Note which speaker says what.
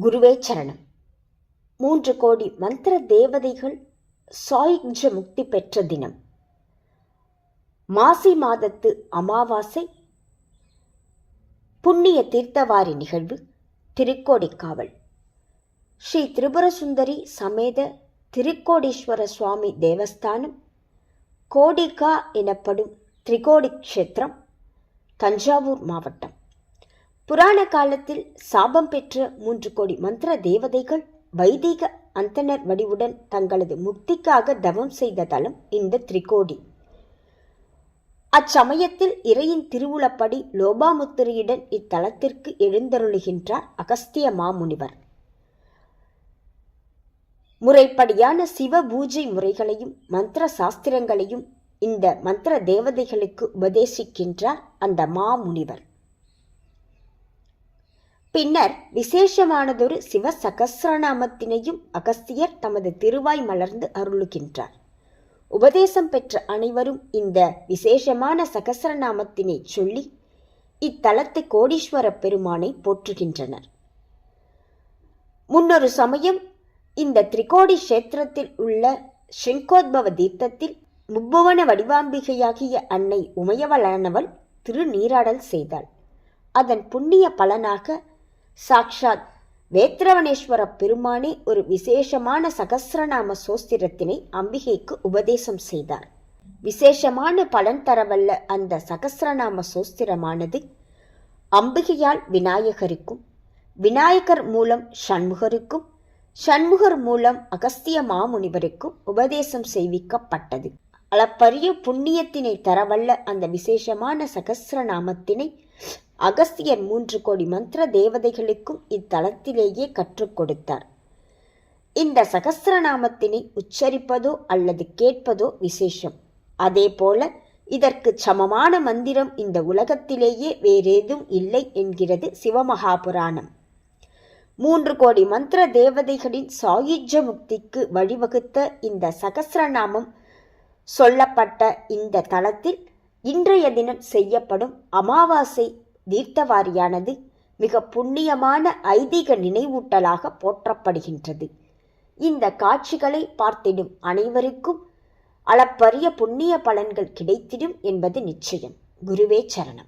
Speaker 1: குருவே சரணம். 3 கோடி மந்திர தேவதைகள் சாயுஜ்ய முக்தி பெற்ற தினம். மாசி மாதத்து அமாவாசை. புண்ணிய தீர்த்தவாரி நிகழ்வு. திருக்கோடிக்காவல். ஸ்ரீ திரிபுரசுந்தரி சமேத திருக்கோடீஸ்வர சுவாமி தேவஸ்தானம், கோடிகா எனப்படும் திரிகோடி க்ஷேத்திரம், தஞ்சாவூர் மாவட்டம். புராண காலத்தில் சாபம் பெற்ற 3 கோடி மந்திர தேவதைகள் வைதிக அந்தனர் வடிவுடன் தங்களது முக்திக்காக தவம் செய்த தலம் இந்த திரிகோடி. அச்சமயத்தில் இறையின் திருவுளப்படி லோபாமுத்திரையுடன் இத்தலத்திற்கு எழுந்தருளுகின்றார் அகஸ்திய மாமுனிவர். முறைப்படியான சிவ பூஜை முறைகளையும் மந்திர சாஸ்திரங்களையும் இந்த மந்திர தேவதைகளுக்கு உபதேசிக்கின்றார் அந்த மாமுனிவர். பின்னர் விசேஷமானதொரு சிவ சகஸ்ரநாமத்தினையும் அகஸ்தியர் தமது திருவாய் மலர்ந்து அருளுகின்றார். உபதேசம் பெற்ற அனைவரும் இந்த விசேஷமான சகஸ்ரநாமத்தினை சொல்லி இத்தலத்து கோடீஸ்வர பெருமானை போற்றுகின்றனர். முன்னொரு சமயம் இந்த திரிகோடி கஷேத்திரத்தில் உள்ள ஸ்ருங்கோத்பவ தீர்த்தத்தில் முப்புவன வடிவாம்பிகையாகிய அன்னை உமையவளானவள் திருநீராடல் செய்தாள். அதன் புண்ணிய பலனாக சாக்ஷாத் வேத்ரவணேஸ்வர பெருமானே ஒரு விசேஷமான சகஸ்ரநாம சோஸ்திரத்தினை அம்பிகைக்கு உபதேசம் செய்தார். விசேஷமான பலன் தரவல்ல அந்த சகஸ்ரநாம சோஸ்திரமானது அம்பிகையால் விநாயகருக்கும், விநாயகர் மூலம் ஷண்முகருக்கும், ஷண்முகர் மூலம் அகஸ்திய மாமுனிவருக்கும் உபதேசம் செய்விக்கப்பட்டது. அளப்பரிய புண்ணியத்தினை தரவல்ல அந்த விசேஷமான சகஸ்ரநாமத்தினை அகஸ்தியர் 3 கோடி மந்திர தேவதைகளுக்கும் இத்தலத்திலேயே கற்றுக் கொடுத்தார். இந்த சகஸ்ரநாமத்தினை உச்சரிப்பதோ அல்லது கேட்பதோ விசேஷம். அதே போல இதற்கு சமமான மந்திரம் இந்த உலகத்திலேயே வேறேதும் இல்லை என்கிறது சிவமகாபுராணம். 3 கோடி மந்திர தேவதைகளின் சாயுஜ்ய முக்திக்கு வழிவகுத்த இந்த சகஸ்ரநாமம் சொல்லப்பட்ட இந்த தலத்தில் இன்றைய தினம் செய்யப்படும் அமாவாசை தீர்த்தவாரியானது மிக புண்ணியமான ஐதீக நினைவூட்டலாக போற்றப்படுகின்றது. இந்த காட்சிகளை பார்த்திடும் அனைவருக்கும் அளப்பரிய புண்ணிய பலன்கள் கிடைத்திடும் என்பது நிச்சயம். குருவே சரணம்.